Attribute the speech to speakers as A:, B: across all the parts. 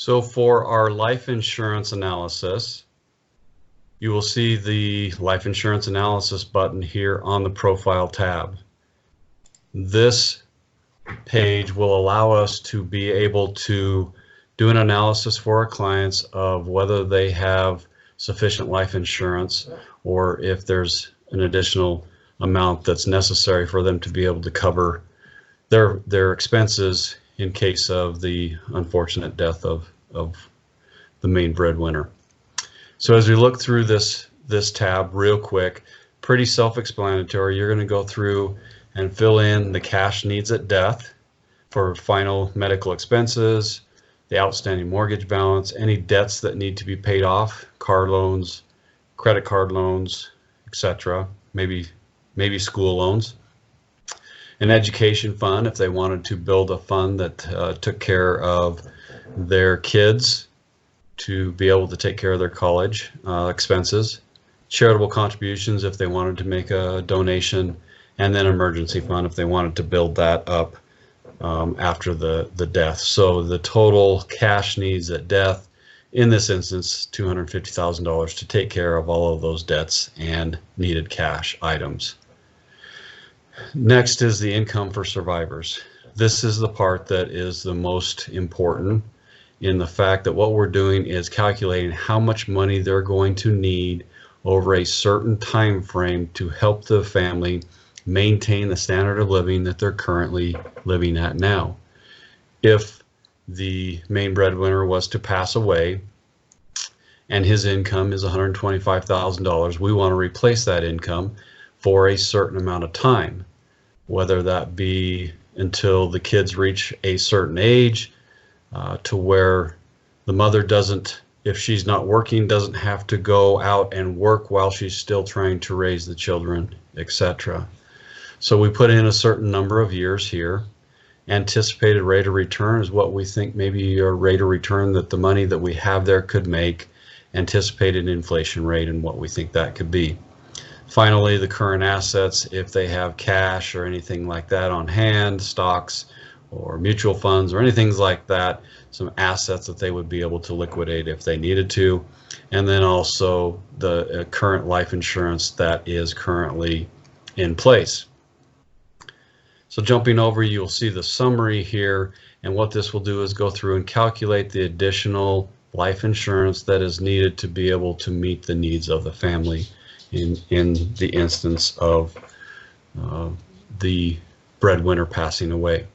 A: So for our life insurance analysis, you will see the life insurance analysis button here on the profile tab. This page will allow us to be able to do an analysis for our clients of whether they have sufficient life insurance or if there's an additional amount that's necessary for them to be able to cover their expenses in case of the unfortunate death of the main breadwinner. So as we look through this tab real quick, pretty self-explanatory. You're going to go through and fill in the cash needs at death for final medical expenses, the outstanding mortgage balance, any debts that need to be paid off, car loans, credit card loans, etc. Maybe school loans. An education fund if they wanted to build a fund that took care of their kids to be able to take care of their college expenses. Charitable contributions if they wanted to make a donation, and then emergency fund if they wanted to build that up after the death. So the total cash needs at death in this instance, $250,000 to take care of all of those debts and needed cash items. Next is the income for survivors. This is the part that is the most important in the fact that what we're doing is calculating how much money they're going to need over a certain time frame to help the family maintain the standard of living that they're currently living at now. If the main breadwinner was to pass away and his income is $125,000, we want to replace that income for a certain amount of time, whether that be until the kids reach a certain age, to where the mother doesn't, if she's not working, doesn't have to go out and work while she's still trying to raise the children, etc. So we put in a certain number of years here. Anticipated rate of return is what we think maybe a rate of return that the money that we have there could make, anticipated inflation rate and what we think that could be. Finally, the current assets, if they have cash or anything like that on hand, stocks or mutual funds or anything like that, some assets that they would be able to liquidate if they needed to. And then also the current life insurance that is currently in place. So jumping over, you'll see the summary here, and what this will do is go through and calculate the additional life insurance that is needed to be able to meet the needs of the family in the instance of the breadwinner passing away.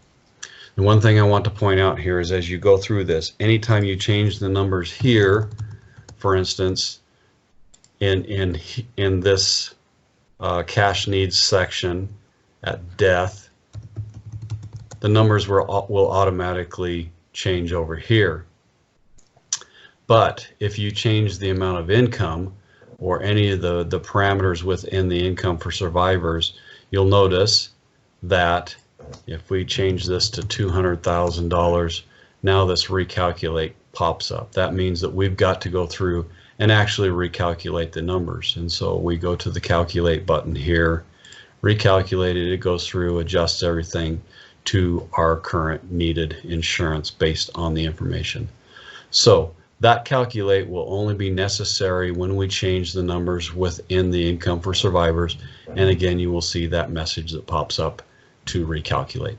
A: And one thing I want to point out here is as you go through this, anytime you change the numbers here, for instance, in this cash needs section at death, the numbers will automatically change over here. But if you change the amount of income or any of the parameters within the income for survivors, you'll notice that if we change this to $200,000, now this recalculate pops up. That means that we've got to go through and actually recalculate the numbers. And so we go to the calculate button here, recalculate it, it goes through, adjusts everything to our current needed insurance based on the information. So that calculate will only be necessary when we change the numbers within the income for survivors. And again, you will see that message that pops up to recalculate.